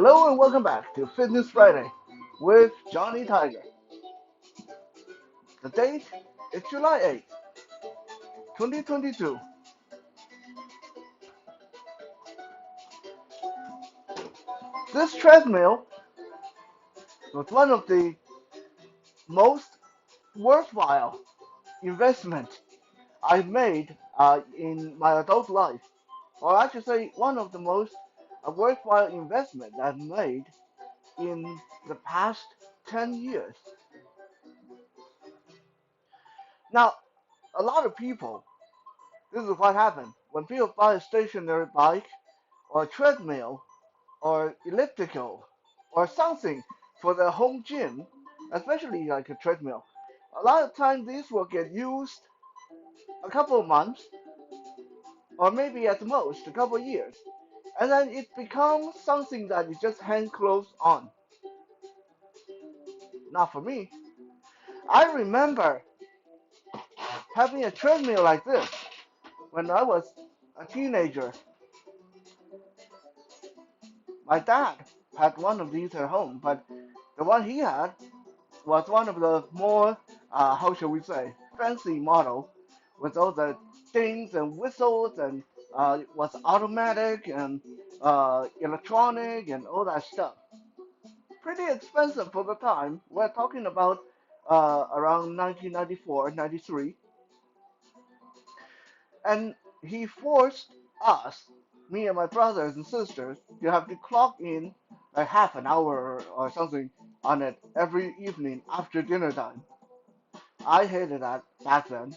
Hello and welcome back to Fitness Friday with Johnny Tiger. The date is July 8th, 2022. This treadmill was one of the most worthwhile investment I've made in my adult life, or I should say one of the most worthwhile investment I've made in the past 10 years. Now, a lot of people, this is what happens when people buy a stationary bike or treadmill or elliptical or something for their home gym, especially like a treadmill. A lot of times these will get used a couple of months or maybe at most a couple of years. And then it becomes something that you just hang clothes on. Not for me. I remember having a treadmill like this when I was a teenager. My dad had one of these at home, but the one he had was one of the more, how shall we say, fancy model with all the things and whistles and was automatic and electronic and all that stuff. Pretty expensive for the time. We're talking about around 1994, 93. And he forced us, me and my brothers and sisters, to have to clock in a half an hour or something on it every evening after dinner time. I hated that back then.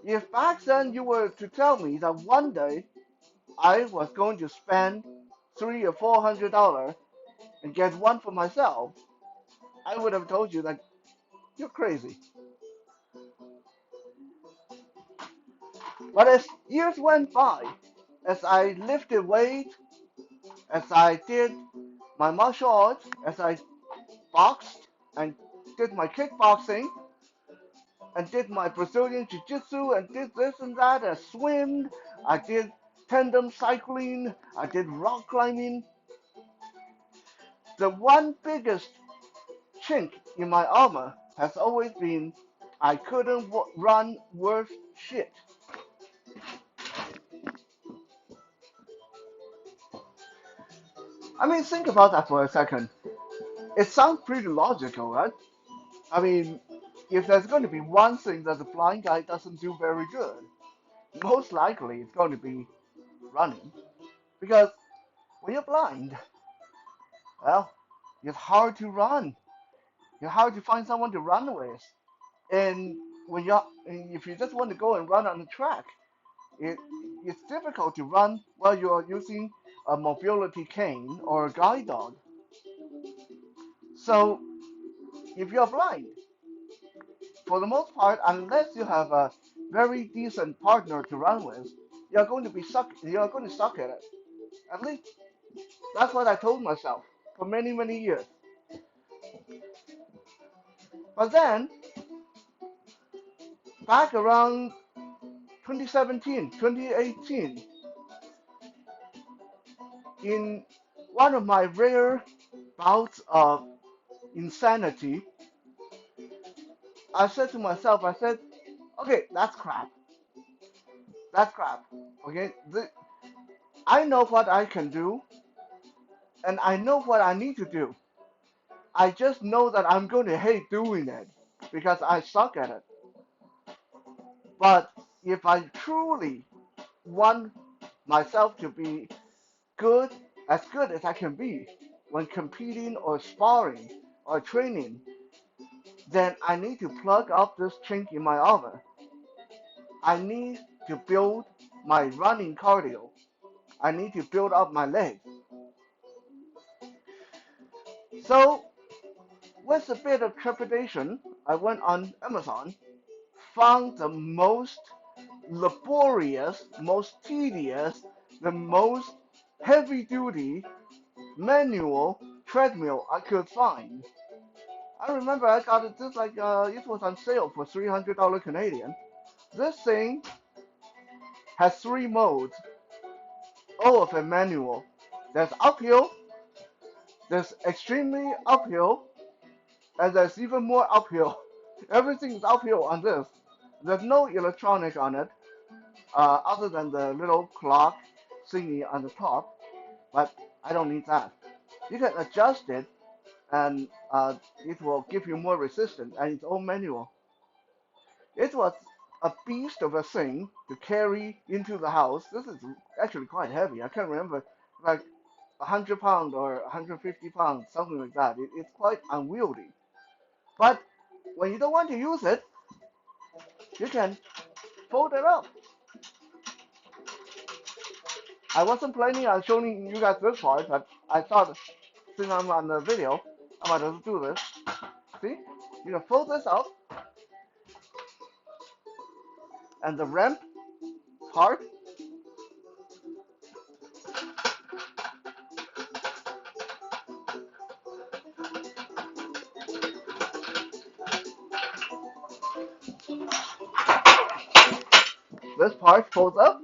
If back then you were to tell me that one day I was going to spend $300 or $400 and get one for myself, I would have told you that you're crazy. But as years went by, as I lifted weight, as I did my martial arts, as I boxed and did my kickboxing and did my Brazilian jiu-jitsu and did this and that, I swam, I did tandem cycling, I did rock climbing. The one biggest chink in my armor has always been I couldn't run worth shit. I mean, think about that for a second. It sounds pretty logical, right? I mean, if there's going to be one thing that the blind guy doesn't do very good, most likely it's going to be running. Because when you're blind, well, it's hard to run. It's hard to find someone to run with. And if you just want to go and run on the track, it, it's difficult to run while you're using a mobility cane or a guide dog. So if you're blind, for the most part, unless you have a very decent partner to run with, you're going to suck at it. At least that's what I told myself for many, many years. But then, back around 2017, 2018, in one of my rare bouts of insanity, I said to myself, I said, okay, that's crap. That's crap. Okay, I know what I can do, and I know what I need to do. I just know that I'm going to hate doing it because I suck at it. But if I truly want myself to be good, as good as I can be when competing or sparring or training, then I need to plug up this chink in my armor. I need to build my running cardio. I need to build up my legs. So, with a bit of trepidation, I went on Amazon, found the most laborious, most tedious, the most heavy duty manual treadmill I could find. I remember I got it just like it was on sale for $300 Canadian. This thing has three modes, all of them manual. There's uphill, There's extremely uphill, and there's even more uphill. Everything is uphill on this. There's no electronic on it, other than the little clock thingy on the top, but I don't need that. You can adjust it, and it will give you more resistance, and it's all manual. It was a beast of a thing to carry into the house. This is actually quite heavy. I can't remember, like 100 pounds or 150 pounds, something like that. It's quite unwieldy. But when you don't want to use it, you can fold it up. I wasn't planning on showing you guys this part, but I thought since I'm on the video, I might as well do this. See? You can fold this up, and the ramp part, this part folds up,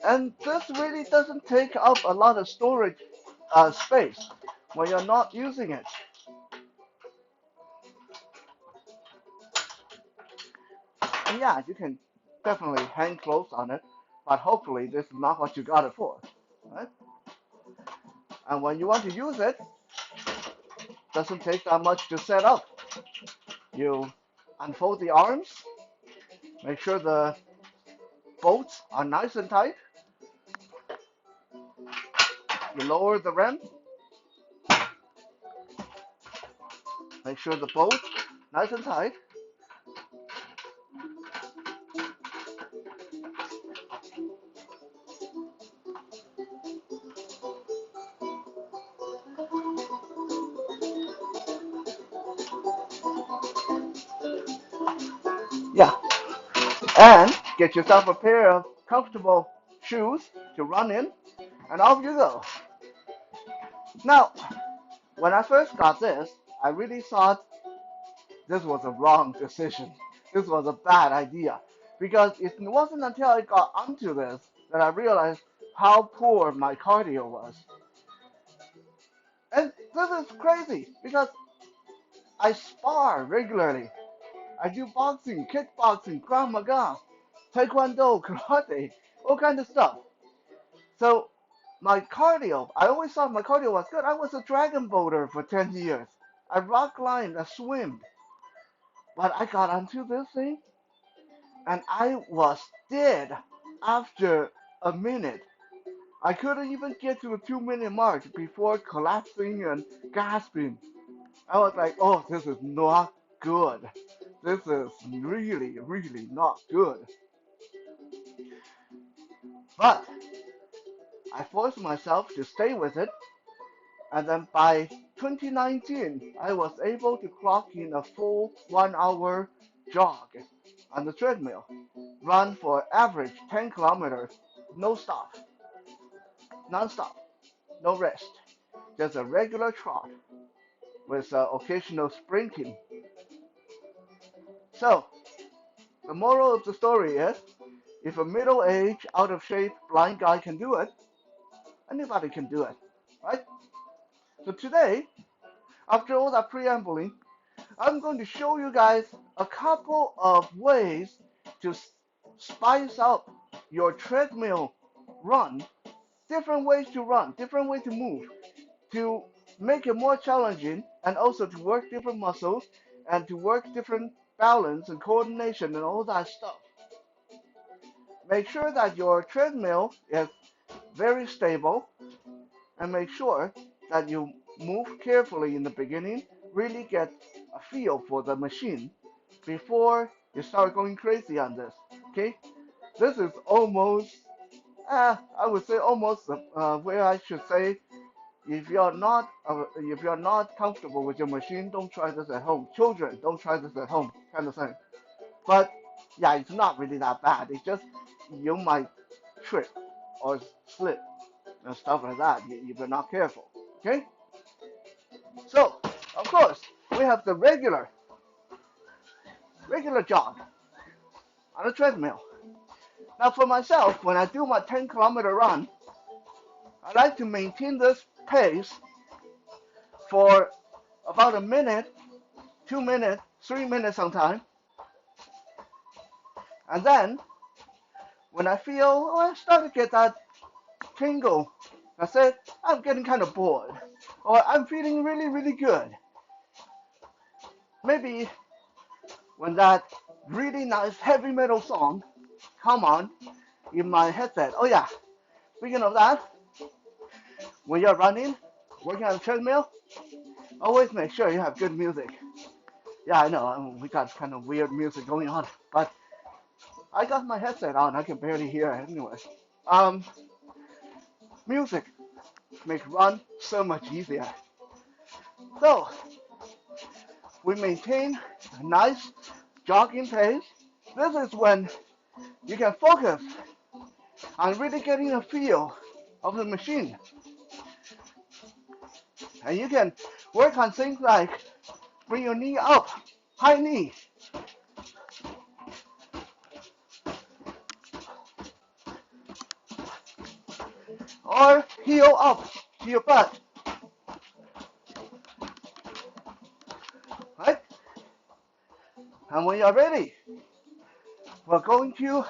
and this really doesn't take up a lot of storage space when you're not using it. And yeah, you can definitely hang clothes on it, but hopefully this is not what you got it for, right? And when you want to use it, doesn't take that much to set up. You unfold the arms, make sure the bolts are nice and tight. You lower the rim, make sure the bolts nice and tight. Yeah, and get yourself a pair of comfortable shoes to run in, and off you go. Now, when I first got this, I really thought this was a wrong decision. This was a bad idea. Because it wasn't until I got onto this that I realized how poor my cardio was. And this is crazy because I spar regularly. I do boxing, kickboxing, Krav Maga, Taekwondo, karate, all kinds of stuff. So my cardio, I always thought my cardio was good. I was a dragon boater for 10 years. I rock climbed, I swam. But I got onto this thing and I was dead after a minute. I couldn't even get to the 2 minute mark before collapsing and gasping. I was like, oh, this is not good. This is really, really not good. But I forced myself to stay with it, and then by 2019, I was able to clock in a full 1 hour jog on the treadmill, run for average 10 kilometers, no stop, non-stop, no rest, just a regular trot with occasional sprinting. So, the moral of the story is, if a middle-aged, out-of-shape blind guy can do it, anybody can do it, right? So today, after all that preambling, I'm going to show you guys a couple of ways to spice up your treadmill run, different ways to run, different ways to move, to make it more challenging and also to work different muscles and to work different balance and coordination and all that stuff. Make sure that your treadmill is very stable and make sure that you move carefully in the beginning, really get a feel for the machine before you start going crazy on this. Okay, this is almost, I would say almost where I should say, if you're not comfortable with your machine, don't try this at home. Children, don't try this at home, kind of thing. But yeah, it's not really that bad. It's just you might trip or slip and stuff like that if you're not careful. Okay? So, of course, we have the regular jog on a treadmill. Now, for myself, when I do my 10-kilometer run, I like to maintain this pace for about a minute, 2 minutes, 3 minutes sometimes. And then when I feel, oh, I start to get that tingle, I said, I'm getting kind of bored, or I'm feeling really, really good. Maybe when that really nice heavy metal song come on in my headset. Oh yeah, speaking of that, when you're running, working on the treadmill, always make sure you have good music. Yeah, I know, we got kind of weird music going on, but I got my headset on, I can barely hear it anyway. Um, Music makes run so much easier. So, we maintain a nice jogging pace. This is when you can focus on really getting a feel of the machine. And you can work on things like bring your knee up, high knee, or heel up to your butt, right? And when you're ready, we're going to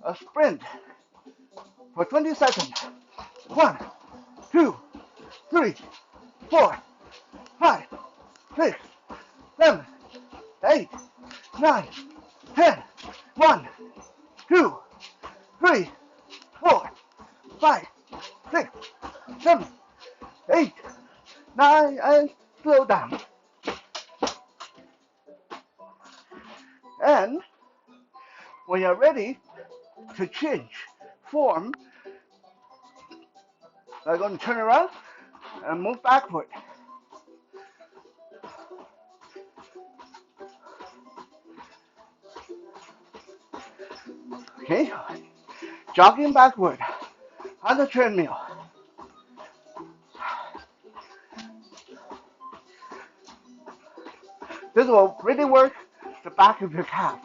a sprint for 20 seconds. 1, 2, 3, 4, 5, 6, 7, 8, 9, 10. 1, 2, 3, 4, 5, 6, 7, 8, 9, and slow down. And when you're ready to change form, we're going to turn around and move backward. Okay, jogging backward on the treadmill. This will really work the back of your calf.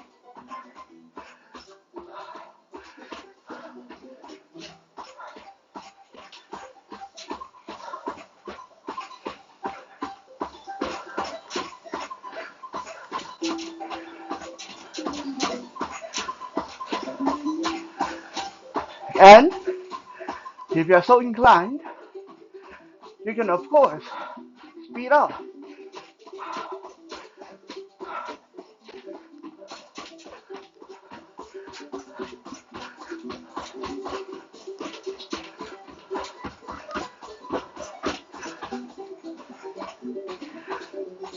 And if you're so inclined, you can of course speed up.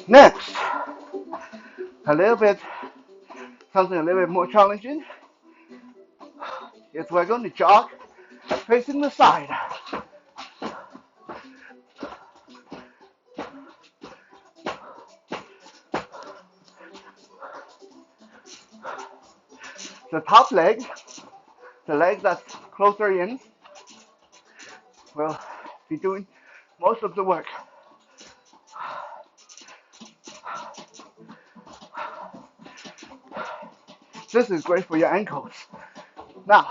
Next, something a little bit more challenging is we're going to jog facing the side. The top leg, the leg that's closer in, will be doing most of the work. This is great for your ankles. Now,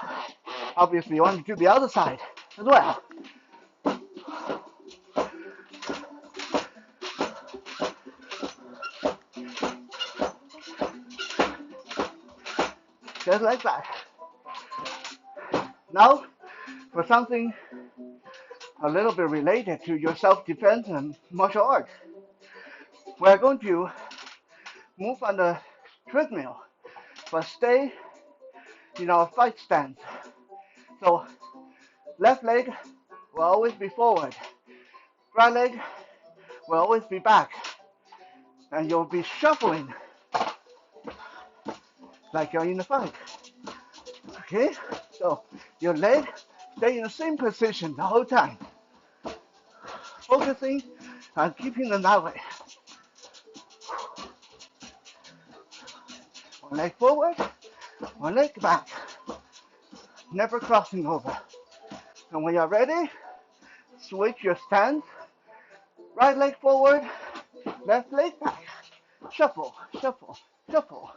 obviously you want to do the other side as well. Just like that. Now, for something a little bit related to your self-defense and martial arts, we're going to move on the treadmill, but stay in our fight stance. So, left leg will always be forward, right leg will always be back, and you'll be shuffling like you're in a fight. Okay, so your leg stay in the same position the whole time, focusing on keeping them that way. One leg forward, one leg back, never crossing over. And when you're ready, switch your stance, right leg forward, left leg back, shuffle, shuffle, shuffle.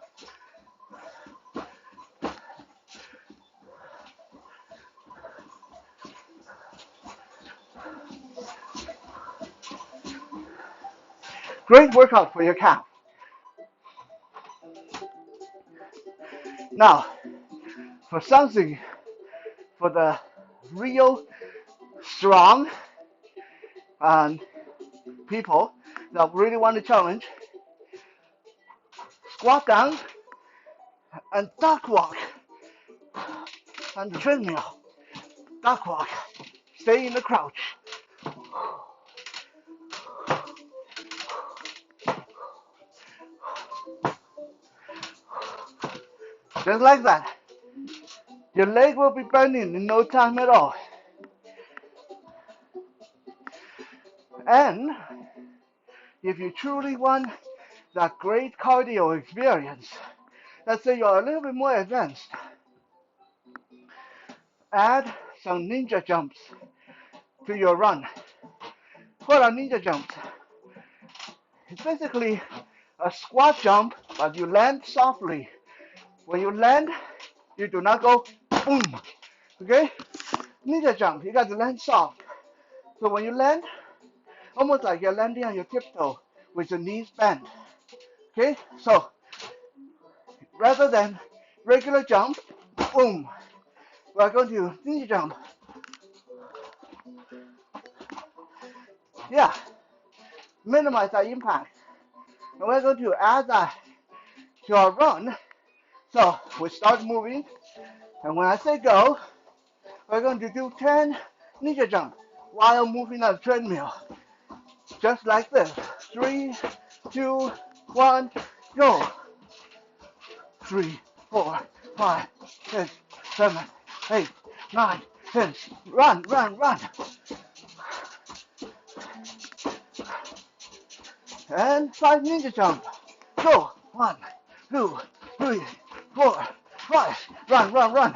Great workout for your calf. Now, for something for the real strong and people that really want to challenge, squat down and duck walk on the treadmill. Duck walk. Stay in the crouch. Just like that. Your leg will be bending in no time at all. And if you truly want that great cardio experience, let's say you're a little bit more advanced, add some ninja jumps to your run. What are ninja jumps? It's basically a squat jump, but you land softly. When you land, you do not go boom. Okay? Ninja jump, you got to land soft. So when you land, almost like you're landing on your tiptoe with your knees bent. Okay? So rather than regular jump, boom, we're going to ninja jump. Yeah, minimize that impact. And we're going to add that to our run. So we start moving, and when I say go, we're going to do 10 ninja jump while moving on the treadmill. Just like this. 3, 2, 1, go. 3, 4, 5, 6, 7, 8, 9, 10. Run, run, run. And 5 ninja jump. Go. 1, 2, 3, 4, 5. Run, run, run.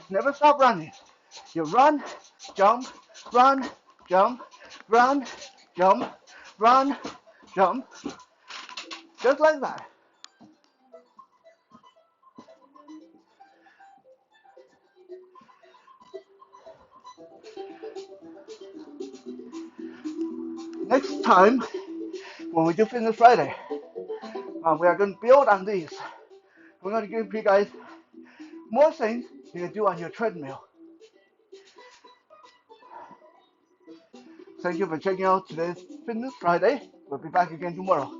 Never stop running. You run, jump, run, jump, run, jump, run, jump. Just like that. Next time, when we do Fitness Friday, we are going to build on these. We're going to give you guys more things you can do on your treadmill. Thank you for checking out today's Fitness Friday. We'll be back again tomorrow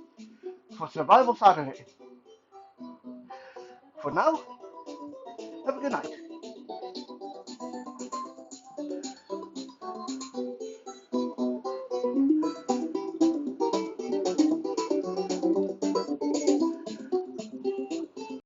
for Survival Saturday. For now, have a good night.